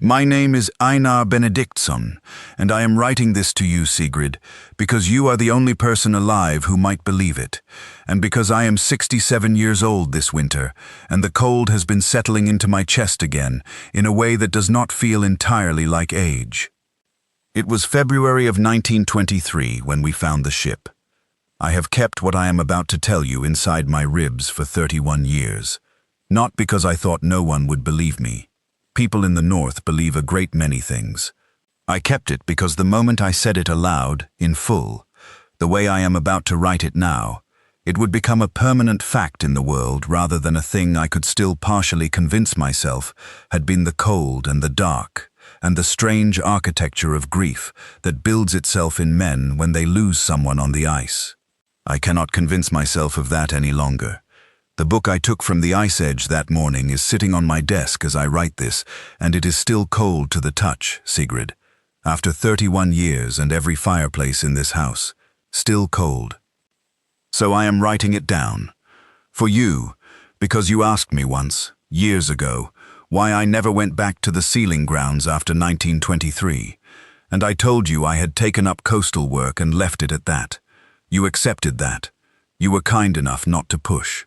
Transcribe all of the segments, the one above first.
My name is Einar Benediktsson, and I am writing this to you, Sigrid, because you are the only person alive who might believe it, and because I am 67 years old this winter, and the cold has been settling into my chest again in a way that does not feel entirely like age. It was February of 1923 when we found the ship. I have kept what I am about to tell you inside my ribs for 31 years, not because I thought no one would believe me. People in the North believe a great many things. I kept it because the moment I said it aloud, in full, the way I am about to write it now, it would become a permanent fact in the world rather than a thing I could still partially convince myself had been the cold and the dark, and the strange architecture of grief that builds itself in men when they lose someone on the ice. I cannot convince myself of that any longer. The book I took from the ice edge that morning is sitting on my desk as I write this, and it is still cold to the touch, Sigrid. After 31 years and every fireplace in this house, still cold. So I am writing it down. For you, because you asked me once, years ago, why I never went back to the sealing grounds after 1923, and I told you I had taken up coastal work and left it at that. You accepted that. You were kind enough not to push.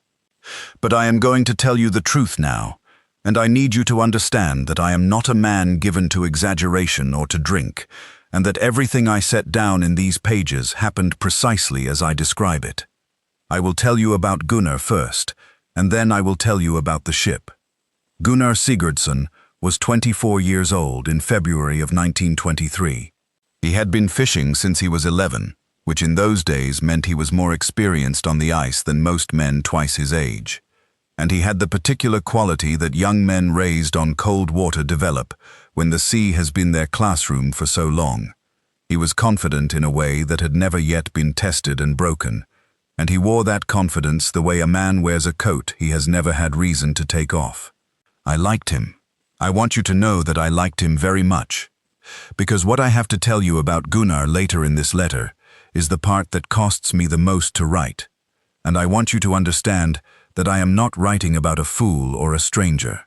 But I am going to tell you the truth now, and I need you to understand that I am not a man given to exaggeration or to drink, and that everything I set down in these pages happened precisely as I describe it. I will tell you about Gunnar first, and then I will tell you about the ship. Gunnar Sigurdsson was 24 years old in February of 1923. He had been fishing since he was 11. Which in those days meant he was more experienced on the ice than most men twice his age. And he had the particular quality that young men raised on cold water develop when the sea has been their classroom for so long. He was confident in a way that had never yet been tested and broken, and he wore that confidence the way a man wears a coat he has never had reason to take off. I liked him. I want you to know that I liked him very much, because what I have to tell you about Gunnar later in this letter is the part that costs me the most to write, and I want you to understand that I am not writing about a fool or a stranger.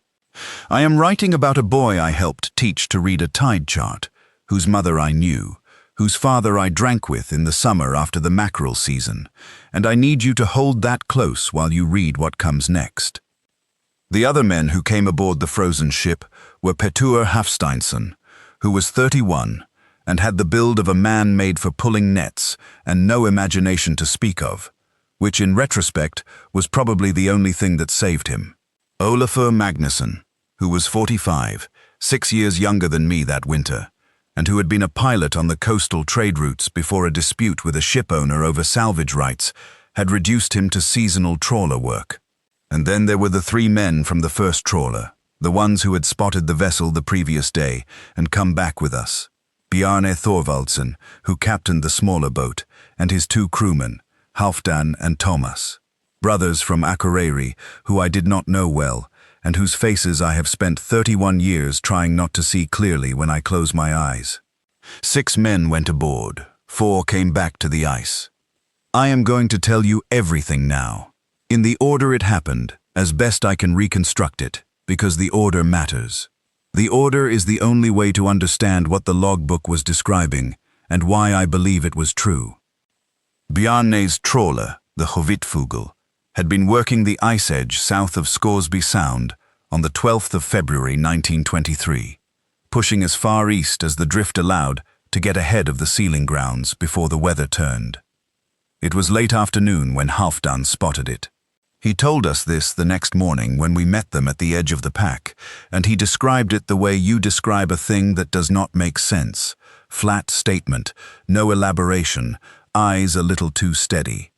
I am writing about a boy I helped teach to read a tide chart, whose mother I knew, whose father I drank with in the summer after the mackerel season, and I need you to hold that close while you read what comes next. The other men who came aboard the frozen ship were Petur Hafsteinsson, who was 31, and had the build of a man made for pulling nets and no imagination to speak of, which in retrospect was probably the only thing that saved him. Olafur Magnusson, who was 45, 6 years younger than me that winter, and who had been a pilot on the coastal trade routes before a dispute with a ship owner over salvage rights had reduced him to seasonal trawler work. And then there were the 3 men from the first trawler, the ones who had spotted the vessel the previous day and come back with us. Bjarne Thorvaldsson, who captained the smaller boat, and his 2 crewmen, Halfdan and Thomas, brothers from Akureyri, who I did not know well, and whose faces I have spent 31 years trying not to see clearly when I close my eyes. 6 men went aboard, 4 came back to the ice. I am going to tell you everything now, in the order it happened, as best I can reconstruct it, because the order matters. The order is the only way to understand what the logbook was describing and why I believe it was true. Bjarne's trawler, the Hvitfugl, had been working the ice edge south of Scoresby Sound on the 12th of February 1923, pushing as far east as the drift allowed to get ahead of the sealing grounds before the weather turned. It was late afternoon when Halfdan spotted it. He told us this the next morning when we met them at the edge of the pack, and he described it the way you describe a thing that does not make sense. Flat statement, no elaboration, eyes a little too steady.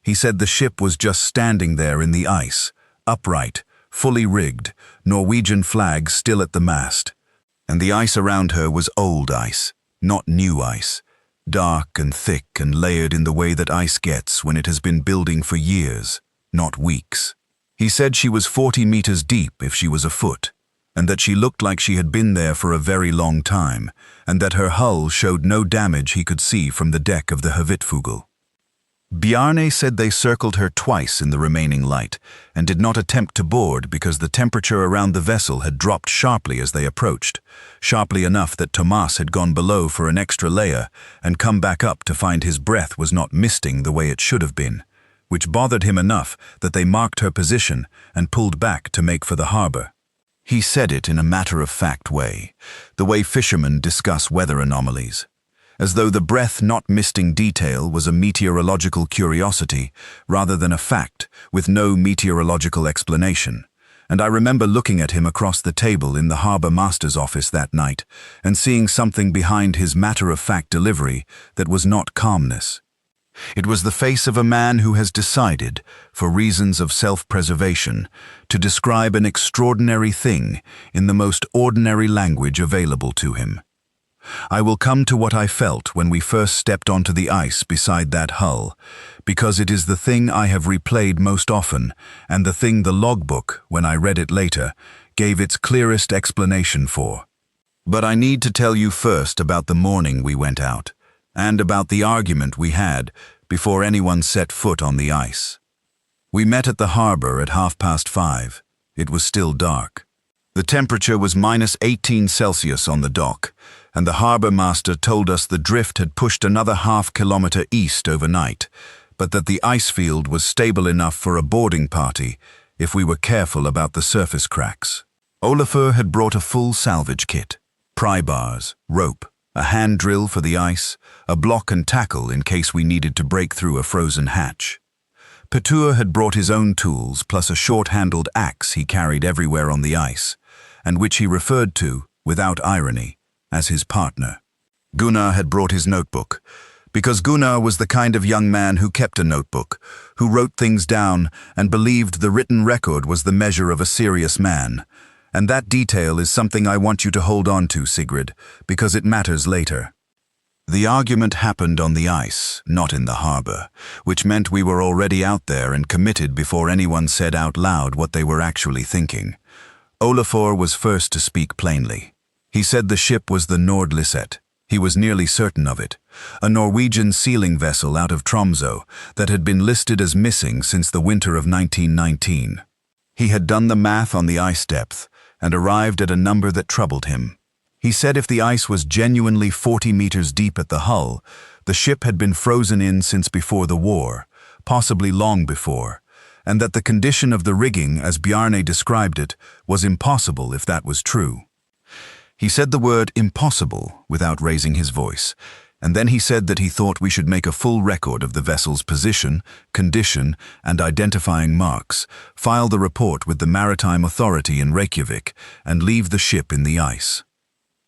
He said the ship was just standing there in the ice, upright, fully rigged, Norwegian flag still at the mast. And the ice around her was old ice, not new ice, dark and thick and layered in the way that ice gets when it has been building for years, not weeks. He said she was 40 meters deep if she was a foot, and that she looked like she had been there for a very long time, and that her hull showed no damage he could see from the deck of the Hvitfugl. Bjarne said they circled her twice in the remaining light and did not attempt to board because the temperature around the vessel had dropped sharply as they approached, sharply enough that Tomas had gone below for an extra layer and come back up to find his breath was not misting the way it should have been, which bothered him enough that they marked her position and pulled back to make for the harbor. He said it in a matter-of-fact way, the way fishermen discuss weather anomalies, as though the breath not misting detail was a meteorological curiosity rather than a fact with no meteorological explanation. And I remember looking at him across the table in the harbor master's office that night and seeing something behind his matter-of-fact delivery that was not calmness. It was the face of a man who has decided, for reasons of self-preservation, to describe an extraordinary thing in the most ordinary language available to him. I will come to what I felt when we first stepped onto the ice beside that hull, because it is the thing I have replayed most often, and the thing the logbook, when I read it later, gave its clearest explanation for. But I need to tell you first about the morning we went out, and about the argument we had before anyone set foot on the ice. We met at the harbor at 5:30. It was still dark. The temperature was -18 on the dock, and the harbor master told us the drift had pushed another half-kilometer east overnight, but that the ice field was stable enough for a boarding party if we were careful about the surface cracks. Olafur had brought a full salvage kit: pry bars, rope, a hand drill for the ice, a block and tackle in case we needed to break through a frozen hatch. Petur had brought his own tools plus a short-handled axe he carried everywhere on the ice, and which he referred to, without irony, as his partner. Gunnar had brought his notebook, because Gunnar was the kind of young man who kept a notebook, who wrote things down and believed the written record was the measure of a serious man. And that detail is something I want you to hold on to, Sigrid, because it matters later. The argument happened on the ice, not in the harbor, which meant we were already out there and committed before anyone said out loud what they were actually thinking. Olafur was first to speak plainly. He said the ship was the Nordlisset. He was nearly certain of it, a Norwegian sealing vessel out of Tromsø that had been listed as missing since the winter of 1919. He had done the math on the ice depth and arrived at a number that troubled him. He said if the ice was genuinely 40 meters deep at the hull, the ship had been frozen in since before the war, possibly long before, and that the condition of the rigging, as Bjarne described it, was impossible if that was true. He said the word impossible without raising his voice, and then he said that he thought we should make a full record of the vessel's position, condition, and identifying marks, file the report with the Maritime Authority in Reykjavik, and leave the ship in the ice.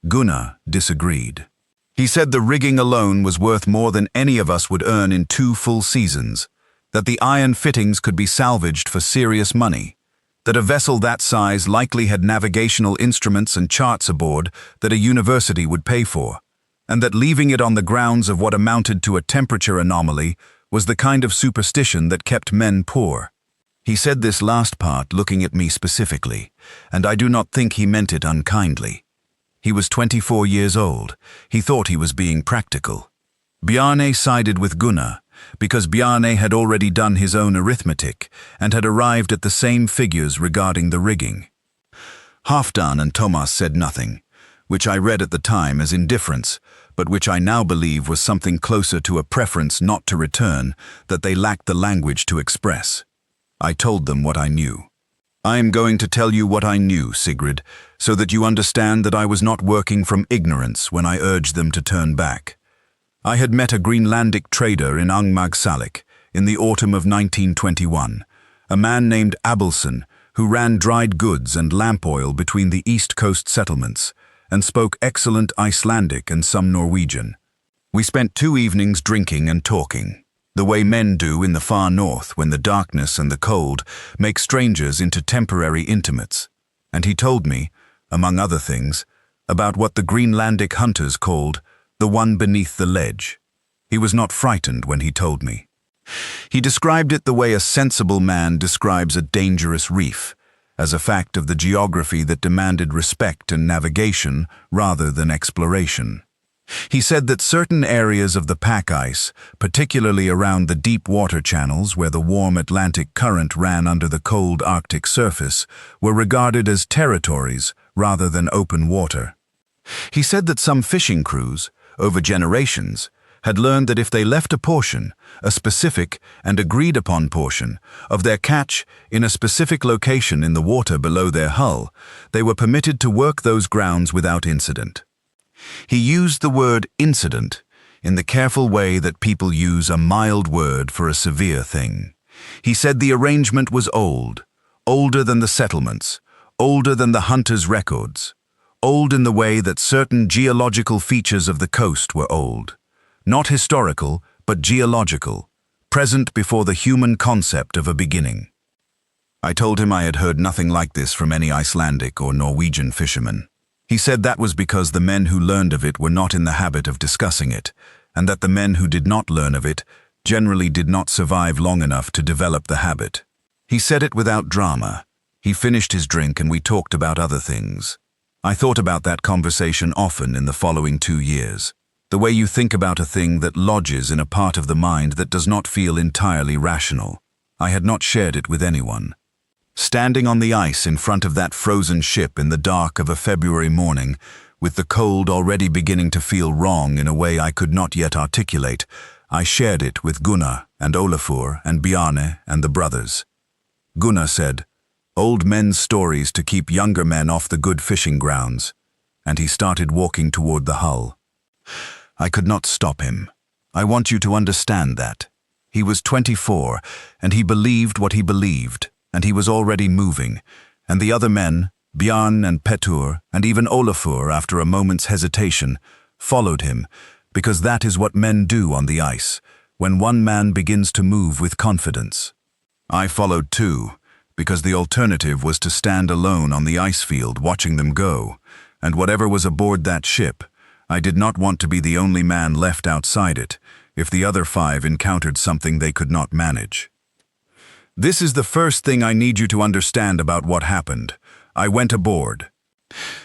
Gunnar disagreed. He said the rigging alone was worth more than any of us would earn in 2 full seasons, that the iron fittings could be salvaged for serious money, that a vessel that size likely had navigational instruments and charts aboard that a university would pay for, and that leaving it on the grounds of what amounted to a temperature anomaly was the kind of superstition that kept men poor. He said this last part looking at me specifically, and I do not think he meant it unkindly. He was 24 years old. He thought he was being practical. Bjarne sided with Gunnar, because Bjarne had already done his own arithmetic and had arrived at the same figures regarding the rigging. Halfdan and Tomas said nothing, which I read at the time as indifference, but which I now believe was something closer to a preference not to return that they lacked the language to express. I told them what I knew. I am going to tell you what I knew, Sigrid, so that you understand that I was not working from ignorance when I urged them to turn back. I had met a Greenlandic trader in Angmagssalik in the autumn of 1921, a man named Abelson who ran dried goods and lamp oil between the East Coast settlements and spoke excellent Icelandic and some Norwegian. We spent 2 evenings drinking and talking, the way men do in the far north when the darkness and the cold make strangers into temporary intimates, and he told me, among other things, about what the Greenlandic hunters called the one beneath the ledge. He was not frightened when he told me. He described it the way a sensible man describes a dangerous reef, as a fact of the geography that demanded respect and navigation rather than exploration. He said that certain areas of the pack ice, particularly around the deep water channels where the warm Atlantic current ran under the cold Arctic surface, were regarded as territories rather than open water. He said that some fishing crews, over generations, had learned that if they left a portion, a specific and agreed-upon portion, of their catch in a specific location in the water below their hull, they were permitted to work those grounds without incident. He used the word incident in the careful way that people use a mild word for a severe thing. He said the arrangement was old, older than the settlements, older than the hunters' records, old in the way that certain geological features of the coast were old. Not historical, but geological, present before the human concept of a beginning. I told him I had heard nothing like this from any Icelandic or Norwegian fishermen. He said that was because the men who learned of it were not in the habit of discussing it, and that the men who did not learn of it generally did not survive long enough to develop the habit. He said it without drama. He finished his drink and we talked about other things. I thought about that conversation often in the following 2 years. The way you think about a thing that lodges in a part of the mind that does not feel entirely rational. I had not shared it with anyone. Standing on the ice in front of that frozen ship in the dark of a February morning, with the cold already beginning to feel wrong in a way I could not yet articulate, I shared it with Gunnar and Olafur and Bjarne and the brothers. Gunnar said, "Old men's stories to keep younger men off the good fishing grounds," and he started walking toward the hull. I could not stop him. I want you to understand that. He was 24, and he believed what he believed, and he was already moving, and the other men, Bjarne and Petur, and even Olafur, after a moment's hesitation, followed him, because that is what men do on the ice, when one man begins to move with confidence. I followed too, because the alternative was to stand alone on the ice field watching them go, and whatever was aboard that ship, I did not want to be the only man left outside it if the other 5 encountered something they could not manage. This is the first thing I need you to understand about what happened. I went aboard.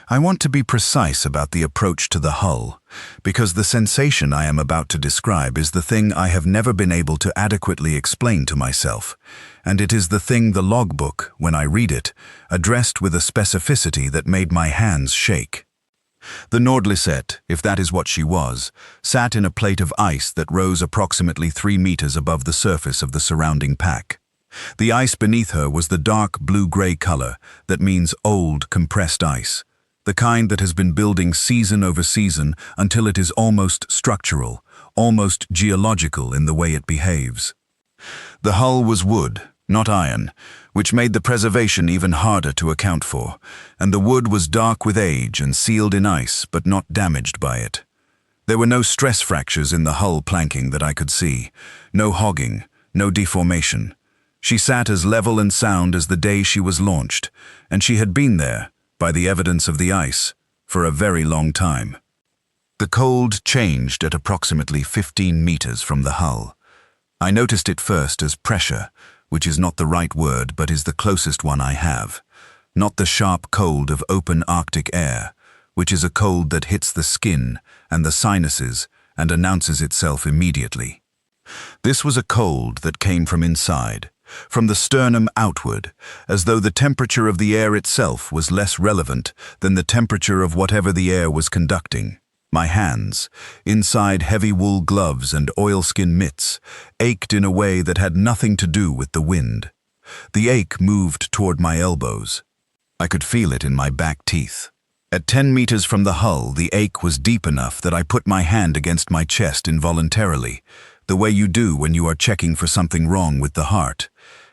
I want to be precise about the approach to the hull, because the sensation I am about to describe is the thing I have never been able to adequately explain to myself, and it is the thing the logbook, when I read it, addressed with a specificity that made my hands shake. The Nordlisette, if that is what she was, sat in a plate of ice that rose approximately 3 meters above the surface of the surrounding pack. The ice beneath her was the dark blue-gray color that means old, compressed ice, the kind that has been building season over season until it is almost structural, almost geological in the way it behaves. The hull was wood, not iron, which made the preservation even harder to account for, and the wood was dark with age and sealed in ice but not damaged by it. There were no stress fractures in the hull planking that I could see, no hogging, no deformation. She sat as level and sound as the day she was launched, and she had been there, by the evidence of the ice, for a very long time. The cold changed at approximately 15 meters from the hull. I noticed it first as pressure, which is not the right word but is the closest one I have. Not the sharp cold of open Arctic air, which is a cold that hits the skin and the sinuses and announces itself immediately. This was a cold that came from inside, from the sternum outward, as though the temperature of the air itself was less relevant than the temperature of whatever the air was conducting. My hands, inside heavy wool gloves and oilskin mitts, ached in a way that had nothing to do with the wind. The ache moved toward my elbows. I could feel it in my back teeth. At 10 meters from the hull, the ache was deep enough that I put my hand against my chest involuntarily, the way you do when you are checking for something wrong with the heart.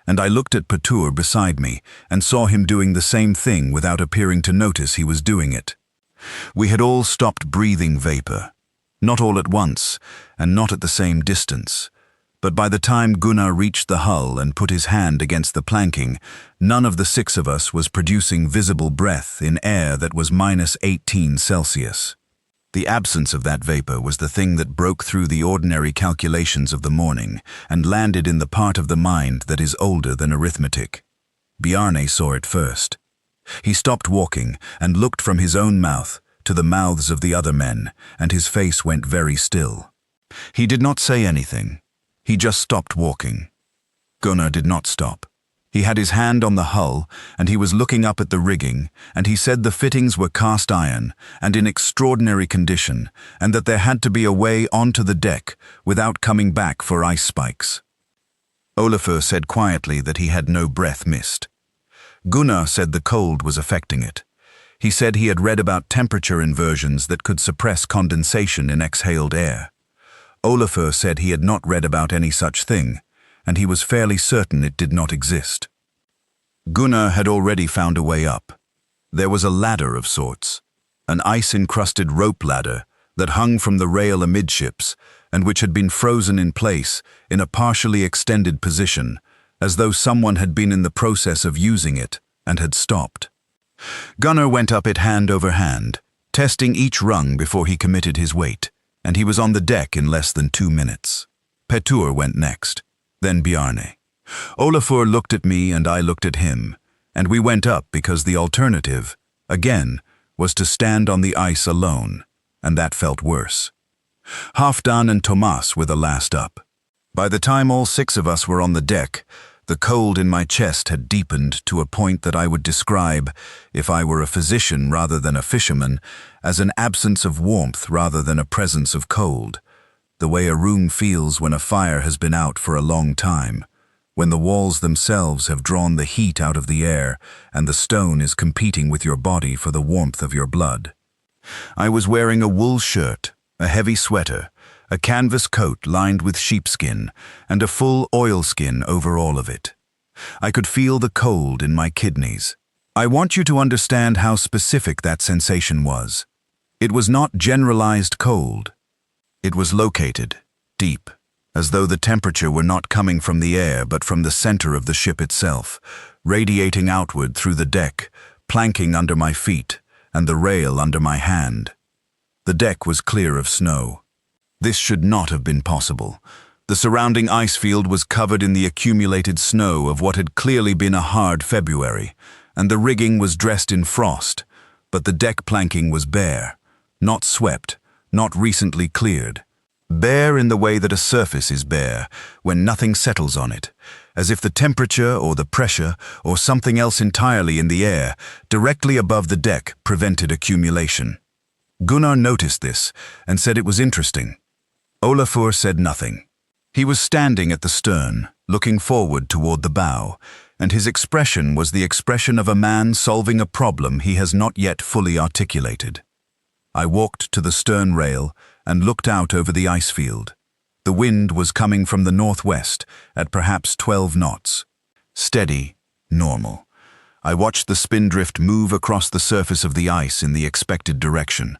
And I looked at Petur beside me and saw him doing the same thing without appearing to notice he was doing it. We had all stopped breathing vapor, not all at once, and not at the same distance. But by the time Gunnar reached the hull and put his hand against the planking, none of the 6 of us was producing visible breath in air that was -18 Celsius. The absence of that vapor was the thing that broke through the ordinary calculations of the morning and landed in the part of the mind that is older than arithmetic. Bjarne saw it first. He stopped walking and looked from his own mouth to the mouths of the other men, and his face went very still. He did not say anything. He just stopped walking. Gunnar did not stop. He had his hand on the hull, and he was looking up at the rigging, and he said the fittings were cast iron and in extraordinary condition, and that there had to be a way onto the deck without coming back for ice spikes. Olafur said quietly that he had no breath missed. Gunnar said the cold was affecting it. He said he had read about temperature inversions that could suppress condensation in exhaled air. Olafur said he had not read about any such thing, and he was fairly certain it did not exist. Gunnar had already found a way up. There was a ladder of sorts, an ice-encrusted rope ladder that hung from the rail amidships and which had been frozen in place in a partially extended position, as though someone had been in the process of using it and had stopped. Gunnar went up it hand over hand, testing each rung before he committed his weight, and he was on the deck in less than 2 minutes. Petur went next, then Bjarne. Olafur looked at me and I looked at him, and we went up because the alternative, again, was to stand on the ice alone, and that felt worse. Halfdan and Tomas were the last up. By the time all 6 of us were on the deck, the cold in my chest had deepened to a point that I would describe, if I were a physician rather than a fisherman, as an absence of warmth rather than a presence of cold, the way a room feels when a fire has been out for a long time, when the walls themselves have drawn the heat out of the air and the stone is competing with your body for the warmth of your blood. I was wearing a wool shirt, a heavy sweater, a canvas coat lined with sheepskin, and a full oilskin over all of it. I could feel the cold in my kidneys. I want you to understand how specific that sensation was. It was not generalized cold. It was located, deep, as though the temperature were not coming from the air but from the center of the ship itself, radiating outward through the deck, planking under my feet, and the rail under my hand. The deck was clear of snow. This should not have been possible. The surrounding ice field was covered in the accumulated snow of what had clearly been a hard February, and the rigging was dressed in frost, but the deck planking was bare, not swept, not recently cleared. Bare in the way that a surface is bare, when nothing settles on it, as if the temperature or the pressure or something else entirely in the air, directly above the deck, prevented accumulation. Gunnar noticed this and said it was interesting. Olafur said nothing. He was standing at the stern, looking forward toward the bow, and his expression was the expression of a man solving a problem he has not yet fully articulated. I walked to the stern rail and looked out over the ice field. The wind was coming from the northwest at perhaps 12 knots. Steady, normal. I watched the spindrift move across the surface of the ice in the expected direction.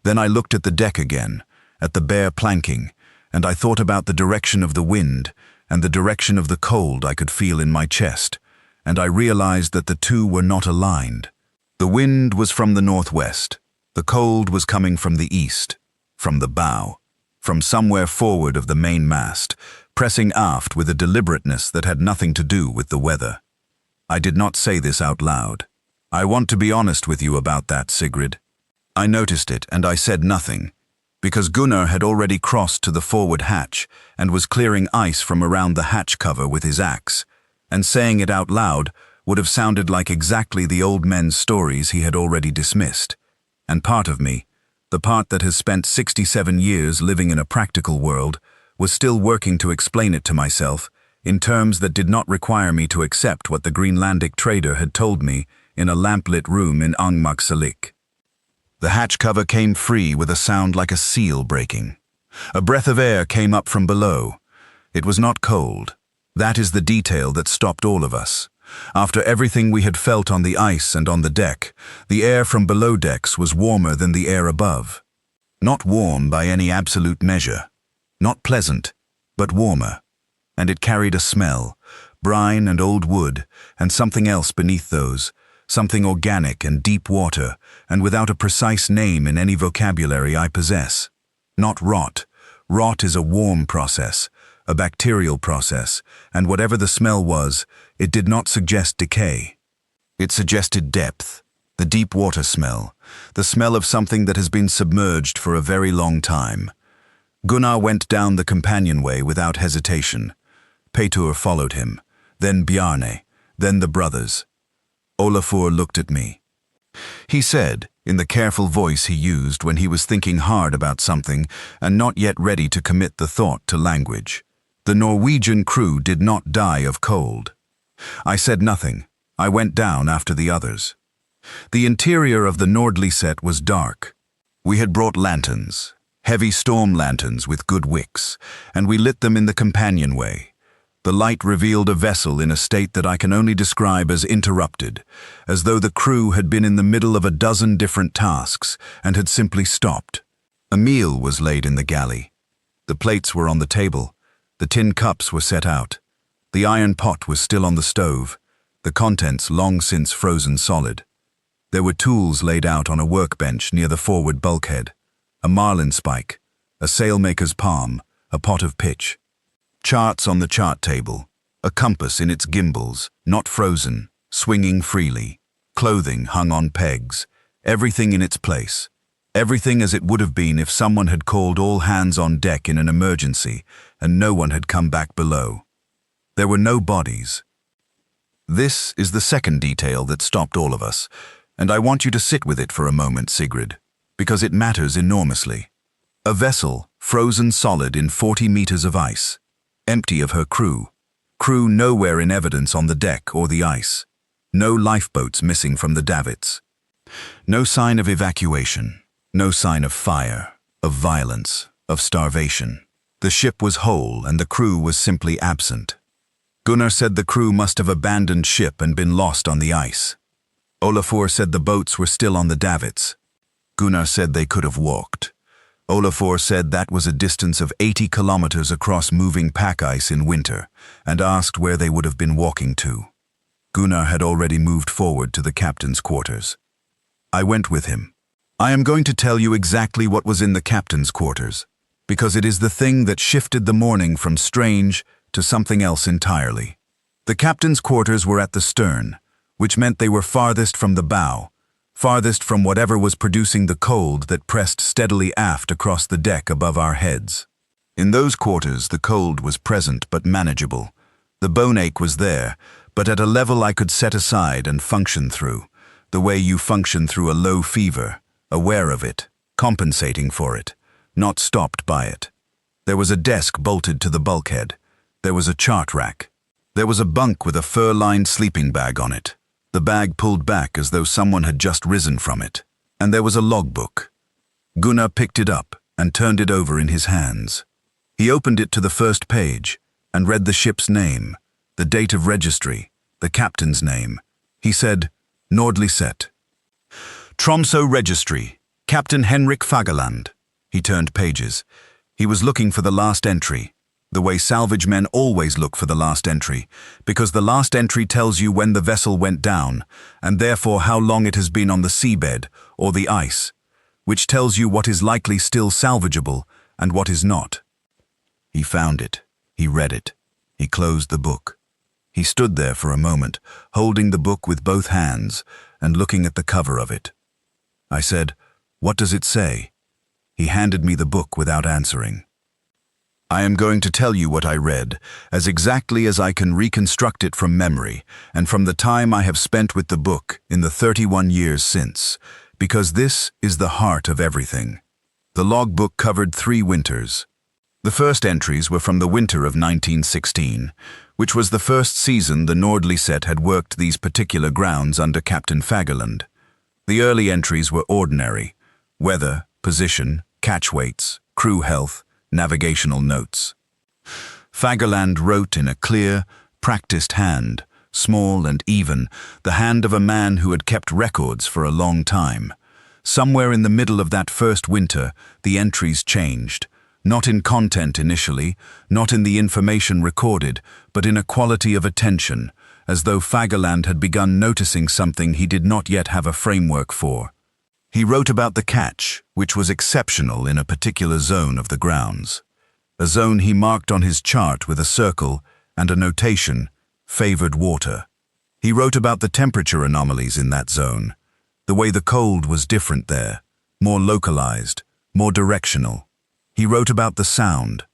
Then I looked at the deck again, at the bare planking, and I thought about the direction of the wind and the direction of the cold I could feel in my chest, and I realized that the two were not aligned. The wind was from the northwest. The cold was coming from the east, from the bow, from somewhere forward of the main mast, pressing aft with a deliberateness that had nothing to do with the weather. I did not say this out loud. I want to be honest with you about that, Sigrid. I noticed it and I said nothing, because Gunnar had already crossed to the forward hatch and was clearing ice from around the hatch cover with his axe, and saying it out loud would have sounded like exactly the old men's stories he had already dismissed. And part of me, the part that has spent 67 years living in a practical world, was still working to explain it to myself in terms that did not require me to accept what the Greenlandic trader had told me in a lamplit room in Angmagsalik. The hatch cover came free with a sound like a seal breaking. A breath of air came up from below. It was not cold. That is the detail that stopped all of us. After everything we had felt on the ice and on the deck, the air from below decks was warmer than the air above. Not warm by any absolute measure. Not pleasant, but warmer. And it carried a smell, brine and old wood, and something else beneath those, something organic and deep water, and without a precise name in any vocabulary I possess. Not rot. Rot is a warm process, a bacterial process, and whatever the smell was, it did not suggest decay. It suggested depth, The deep water smell, the smell of something that has been submerged for a very long time. Gunnar went down the companionway without hesitation. Petur followed him, then Bjarne, then the brothers. Olafur looked at me. He said, in the careful voice he used when he was thinking hard about something and not yet ready to commit the thought to language, "The Norwegian crew did not die of cold." I said nothing. I went down after the others. The interior of the Nordlyset was dark. We had brought lanterns, heavy storm lanterns with good wicks, and we lit them in the companionway. The light revealed a vessel in a state that I can only describe as interrupted, as though the crew had been in the middle of a dozen different tasks and had simply stopped. A meal was laid in the galley. The plates were on the table. The tin cups were set out. The iron pot was still on the stove, the contents long since frozen solid. There were tools laid out on a workbench near the forward bulkhead, a marlin spike, a sailmaker's palm, a pot of pitch. Charts on the chart table, a compass in its gimbals, not frozen, swinging freely, clothing hung on pegs, everything in its place, everything as it would have been if someone had called all hands on deck in an emergency and no one had come back below. There were no bodies. This is the second detail that stopped all of us, and I want you to sit with it for a moment, Sigrid, because it matters enormously. A vessel, frozen solid in 40 meters of ice, empty of her crew. Crew nowhere in evidence on the deck or the ice. No lifeboats missing from the davits. No sign of evacuation. No sign of fire, of violence, of starvation. The ship was whole and the crew was simply absent. Gunnar said the crew must have abandoned ship and been lost on the ice. Olafur said the boats were still on the davits. Gunnar said they could have walked. Olafur said that was a distance of 80 kilometers across moving pack ice in winter, and asked where they would have been walking to. Gunnar had already moved forward to the captain's quarters. I went with him. I am going to tell you exactly what was in the captain's quarters, because it is the thing that shifted the morning from strange to something else entirely. The captain's quarters were at the stern, which meant they were farthest from the bow, farthest from whatever was producing the cold that pressed steadily aft across the deck above our heads. In those quarters the cold was present but manageable. The bone ache was there, but at a level I could set aside and function through, the way you function through a low fever, aware of it, compensating for it, not stopped by it. There was a desk bolted to the bulkhead. There was a chart rack. There was a bunk with a fur-lined sleeping bag on it, the bag pulled back as though someone had just risen from it. And there was a logbook. Gunnar picked it up and turned it over in his hands. He opened it to the first page and read the ship's name, the date of registry, the captain's name. He said, Nordlyset. Tromsø Registry, Captain Henrik Fagerland. He turned pages. He was looking for the last entry, the way salvage men always look for the last entry, because the last entry tells you when the vessel went down, and therefore how long it has been on the seabed or the ice, which tells you what is likely still salvageable and what is not. He found it. He read it. He closed the book. He stood there for a moment, holding the book with both hands and looking at the cover of it. I said, "What does it say?" He handed me the book without answering. I am going to tell you what I read, as exactly as I can reconstruct it from memory and from the time I have spent with the book in the 31 years since, because this is the heart of everything. The logbook covered 3 winters. The first entries were from the winter of 1916, which was the first season the Nordlyset had worked these particular grounds under Captain Fagerland. The early entries were ordinary: weather, position, catch weights, crew health, navigational notes. Fagerland wrote in a clear, practiced hand, small and even, the hand of a man who had kept records for a long time. Somewhere in the middle of that first winter, the entries changed, not in content initially, not in the information recorded, but in a quality of attention, as though Fagerland had begun noticing something he did not yet have a framework for. He wrote about the catch, which was exceptional in a particular zone of the grounds, a zone he marked on his chart with a circle and a notation, favored water. He wrote about the temperature anomalies in that zone, The way the cold was different there, more localized, more directional. He wrote about the sound.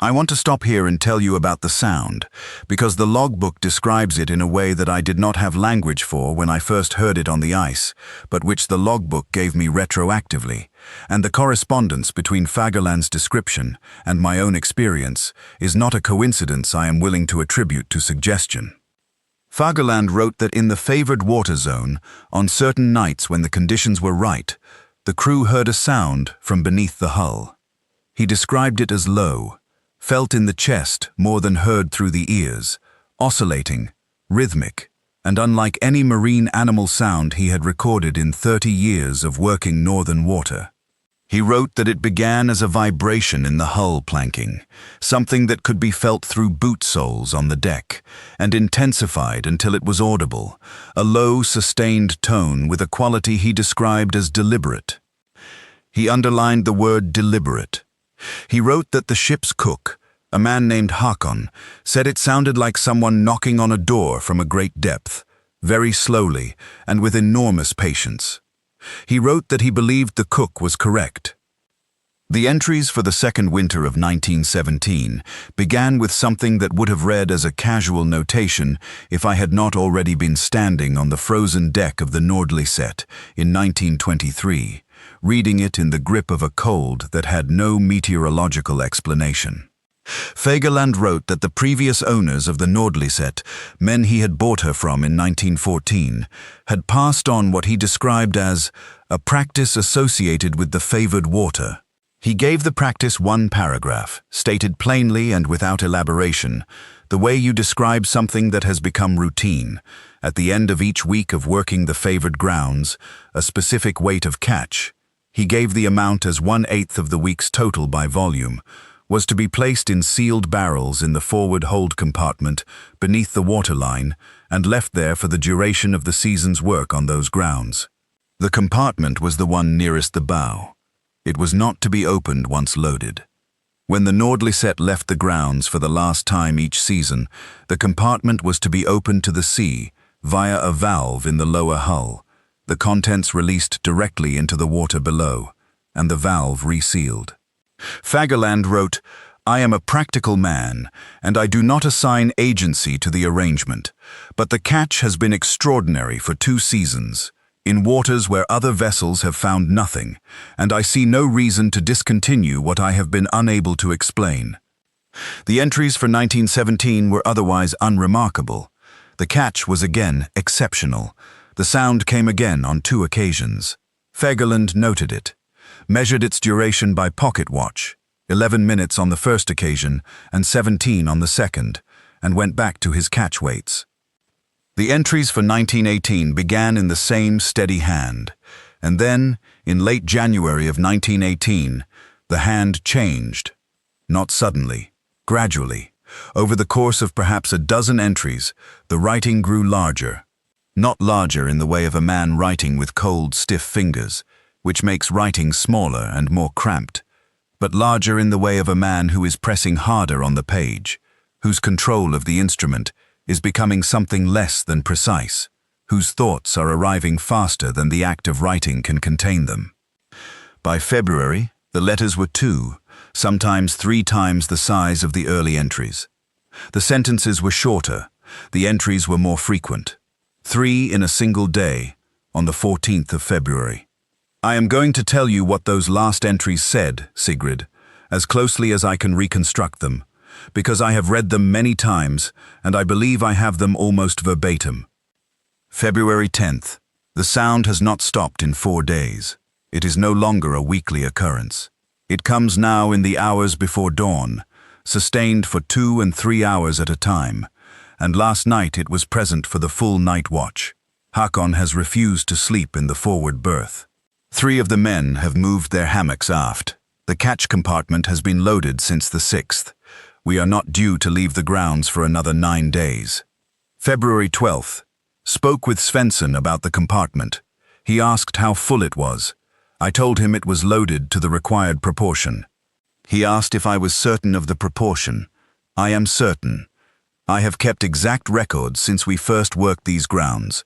I want to stop here and tell you about the sound, because the logbook describes it in a way that I did not have language for when I first heard it on the ice, but which the logbook gave me retroactively, and the correspondence between Fagerland's description and my own experience is not a coincidence I am willing to attribute to suggestion. Fagerland wrote that in the favored water zone, on certain nights when the conditions were right, the crew heard a sound from beneath the hull. He described it as low, felt in the chest more than heard through the ears, oscillating, rhythmic, and unlike any marine animal sound he had recorded in 30 years of working northern water. He wrote that it began as a vibration in the hull planking, something that could be felt through boot soles on the deck, and intensified until it was audible, a low, sustained tone with a quality he described as deliberate. He underlined the word deliberate. He wrote that the ship's cook, a man named Håkon, said it sounded like someone knocking on a door from a great depth, very slowly and with enormous patience. He wrote that he believed the cook was correct. The entries for the second winter of 1917 began with something that would have read as a casual notation if I had not already been standing on the frozen deck of the Nordliset in 1923, reading it in the grip of a cold that had no meteorological explanation. Fagerland wrote that the previous owners of the Nordliset, men he had bought her from in 1914, had passed on what he described as a practice associated with the favored water. He gave the practice one paragraph, stated plainly and without elaboration, the way you describe something that has become routine. At the end of each week of working the favored grounds, a specific weight of catch, he gave the amount as 1/8 of the week's total by volume, was to be placed in sealed barrels in the forward hold compartment beneath the waterline and left there for the duration of the season's work on those grounds. The compartment was the one nearest the bow. It was not to be opened once loaded. When the Nordliset left the grounds for the last time each season, the compartment was to be opened to the sea via a valve in the lower hull, the contents released directly into the water below, and the valve resealed. Fagerland wrote, "I am a practical man, and I do not assign agency to the arrangement, but the catch has been extraordinary for 2 seasons, in waters where other vessels have found nothing, and I see no reason to discontinue what I have been unable to explain." The entries for 1917 were otherwise unremarkable. The catch was again exceptional. The sound came again on 2 occasions. Fagerland noted it, measured its duration by pocket watch, 11 minutes on the first occasion and 17 on the second, and went back to his catch weights. The entries for 1918 began in the same steady hand, and then, in late January of 1918, the hand changed. Not suddenly, gradually. Over the course of perhaps a dozen entries, the writing grew larger. Not larger in the way of a man writing with cold, stiff fingers, which makes writing smaller and more cramped, but larger in the way of a man who is pressing harder on the page, whose control of the instrument is becoming something less than precise, whose thoughts are arriving faster than the act of writing can contain them. By February, the letters were 2, sometimes 3 times the size of the early entries. The sentences were shorter, the entries were more frequent. 3 in a single day, on the 14th of February. I am going to tell you what those last entries said, Sigrid, as closely as I can reconstruct them, because I have read them many times, and I believe I have them almost verbatim. February 10th. The sound has not stopped in 4 days. It is no longer a weekly occurrence. It comes now in the hours before dawn, sustained for 2 and 3 hours at a time, and last night it was present for the full night watch. Håkon has refused to sleep in the forward berth. 3 of the men have moved their hammocks aft. The catch compartment has been loaded since the 6th. We are not due to leave the grounds for another 9 days. February 12th. Spoke with Svensson about the compartment. He asked how full it was. I told him it was loaded to the required proportion. He asked if I was certain of the proportion. I am certain. I have kept exact records since we first worked these grounds.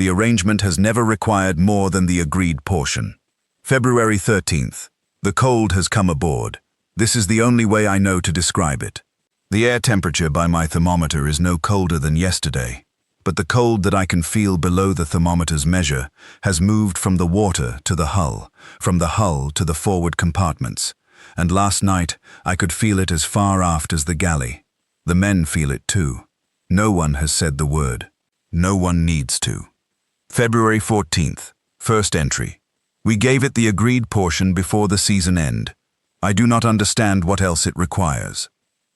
The arrangement has never required more than the agreed portion. February 13th. The cold has come aboard. This is the only way I know to describe it. The air temperature by my thermometer is no colder than yesterday, but the cold that I can feel below the thermometer's measure has moved from the water to the hull, from the hull to the forward compartments, and last night I could feel it as far aft as the galley. The men feel it too. No one has said the word. No one needs to. February 14th. First entry. We gave it the agreed portion before the season end. I do not understand what else it requires.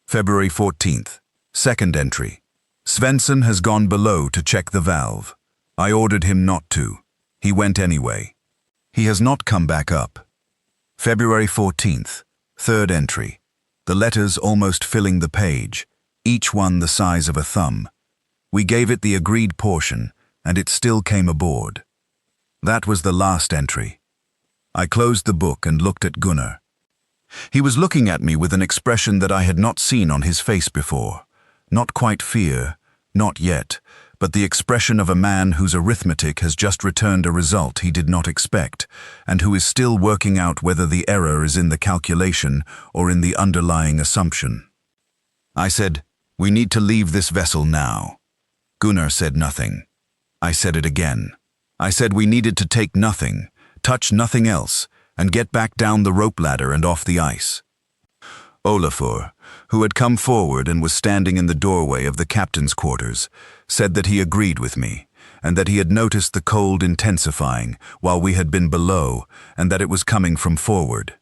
February 14th. Second entry. Svensson has gone below to check the valve. I ordered him not to. He went anyway. He has not come back up. February 14th. Third entry. The letters almost filling the page, each one the size of a thumb. We gave it the agreed portion, and it still came aboard. That was the last entry. I closed the book and looked at Gunnar. He was looking at me with an expression that I had not seen on his face before. Not quite fear, not yet, but the expression of a man whose arithmetic has just returned a result he did not expect, and who is still working out whether the error is in the calculation or in the underlying assumption. I said, "We need to leave this vessel now." Gunnar said nothing. I said it again. I said we needed to take nothing, touch nothing else, and get back down the rope ladder and off the ice. Olafur, who had come forward and was standing in the doorway of the captain's quarters, said that he agreed with me, and that he had noticed the cold intensifying while we had been below, and that it was coming from forward.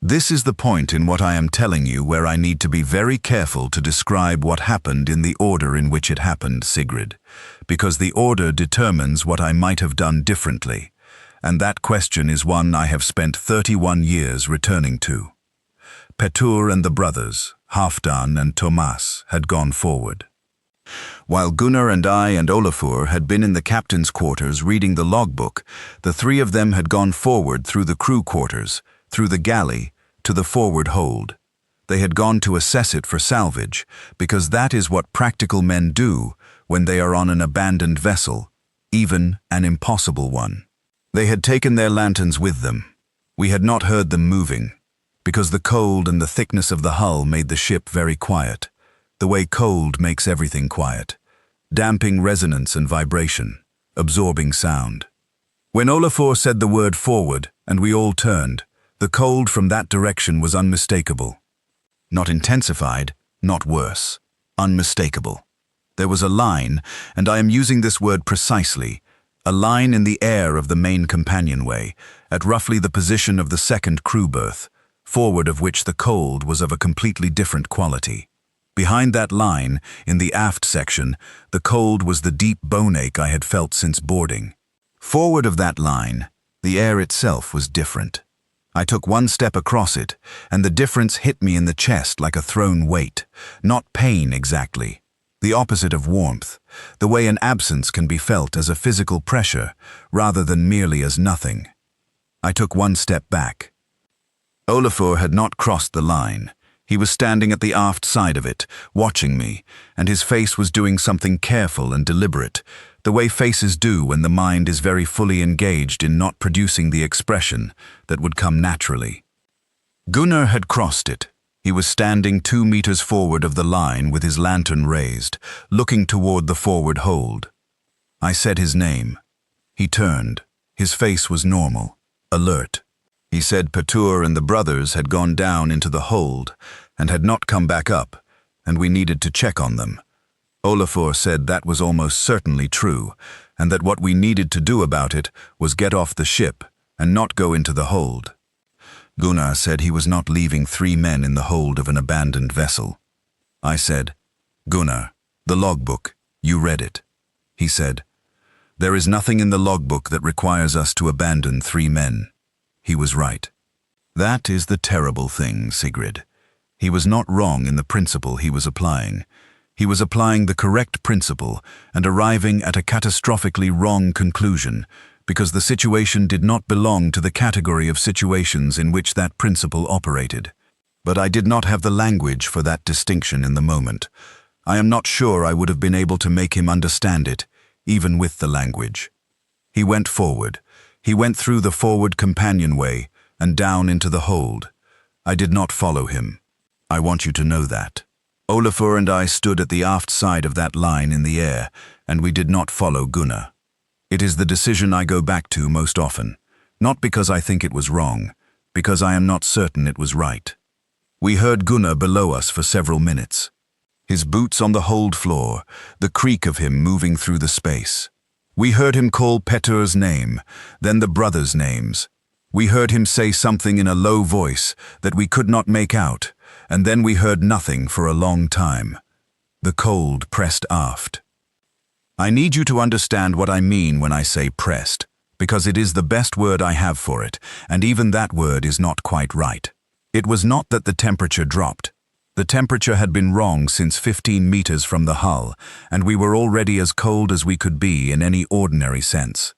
This is the point in what I am telling you where I need to be very careful to describe what happened in the order in which it happened, Sigrid, because the order determines what I might have done differently, and that question is one I have spent 31 years returning to. Petur and the brothers, Halfdan and Tomas, had gone forward. While Gunnar and I and Olafur had been in the captain's quarters reading the logbook, the three of them had gone forward through the crew quarters, through the galley, to the forward hold. They had gone to assess it for salvage, because that is what practical men do when they are on an abandoned vessel, even an impossible one. They had taken their lanterns with them. We had not heard them moving, because the cold and the thickness of the hull made the ship very quiet, the way cold makes everything quiet, damping resonance and vibration, absorbing sound. When Olafur said the word forward, and we all turned, the cold from that direction was unmistakable. Not intensified, not worse. Unmistakable. There was a line, and I am using this word precisely, a line in the air of the main companionway, at roughly the position of the second crew berth, forward of which the cold was of a completely different quality. Behind that line, in the aft section, the cold was the deep boneache I had felt since boarding. Forward of that line, the air itself was different. I took one step across it, and the difference hit me in the chest like a thrown weight, not pain exactly. The opposite of warmth, the way an absence can be felt as a physical pressure rather than merely as nothing. I took one step back. Olafur had not crossed the line. He was standing at the aft side of it, watching me, and his face was doing something careful and deliberate, the way faces do when the mind is very fully engaged in not producing the expression that would come naturally. Gunnar had crossed it. He was standing 2 meters forward of the line with his lantern raised, looking toward the forward hold. I said his name. He turned. His face was normal, alert. He said Petur and the brothers had gone down into the hold and had not come back up, and we needed to check on them. Olafur said that was almost certainly true, and that what we needed to do about it was get off the ship and not go into the hold. Gunnar said he was not leaving 3 men in the hold of an abandoned vessel. I said, "Gunnar, the logbook, you read it." He said, "There is nothing in the logbook that requires us to abandon 3 men." He was right. That is the terrible thing, Sigrid. He was not wrong in the principle he was applying. He was applying the correct principle and arriving at a catastrophically wrong conclusion, because the situation did not belong to the category of situations in which that principle operated. But I did not have the language for that distinction in the moment. I am not sure I would have been able to make him understand it, even with the language. He went forward. He went through the forward companionway and down into the hold. I did not follow him. I want you to know that. Olafur and I stood at the aft side of that line in the air, and we did not follow Gunnar. It is the decision I go back to most often, not because I think it was wrong, because I am not certain it was right. We heard Gunnar below us for several minutes. His boots on the hold floor, the creak of him moving through the space. We heard him call Petur's name, then the brothers' names. We heard him say something in a low voice that we could not make out, and then we heard nothing for a long time. The cold pressed aft. I need you to understand what I mean when I say pressed, because it is the best word I have for it, and even that word is not quite right. It was not that the temperature dropped. The temperature had been wrong since 15 meters from the hull, and we were already as cold as we could be in any ordinary sense.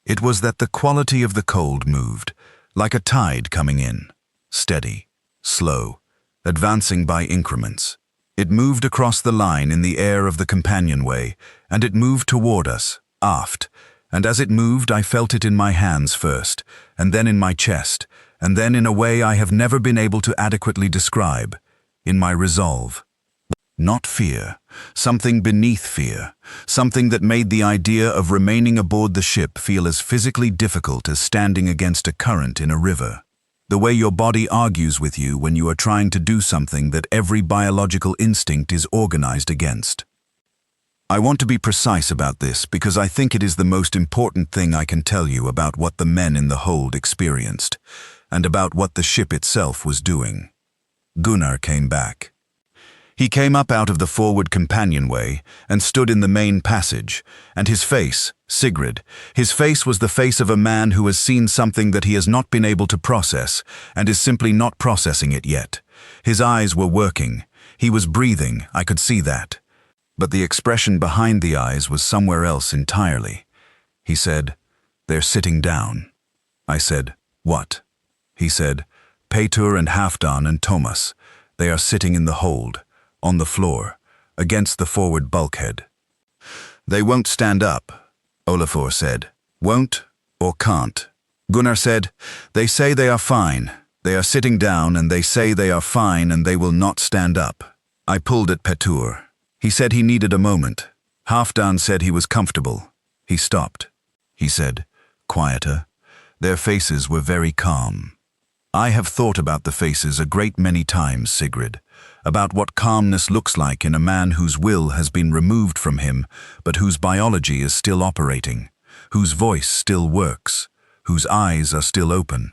It was that the quality of the cold moved, like a tide coming in, steady, slow, advancing by increments. It moved across the line in the air of the companionway, and it moved toward us, aft, and as it moved I felt it in my hands first, and then in my chest, and then in a way I have never been able to adequately describe, in my resolve. Not fear, something beneath fear, something that made the idea of remaining aboard the ship feel as physically difficult as standing against a current in a river. The way your body argues with you when you are trying to do something that every biological instinct is organized against. I want to be precise about this because I think it is the most important thing I can tell you about what the men in the hold experienced, and about what the ship itself was doing. Gunnar came back. He came up out of the forward companionway and stood in the main passage, and his face, Sigrid, his face was the face of a man who has seen something that he has not been able to process and is simply not processing it yet. His eyes were working. He was breathing, I could see that. But the expression behind the eyes was somewhere else entirely. He said, "They're sitting down." I said, "What?" He said, "Petur and Halfdan and Thomas. They are sitting in the hold, on the floor, against the forward bulkhead." "They won't stand up," Olafur said. "Won't or can't." Gunnar said, "They say they are fine. They are sitting down and they say they are fine and they will not stand up." I pulled at Petur. He said he needed a moment. Halfdan said he was comfortable. He stopped. He said, quieter. Their faces were very calm. I have thought about the faces a great many times, Sigrid, about what calmness looks like in a man whose will has been removed from him, but whose biology is still operating, whose voice still works, whose eyes are still open.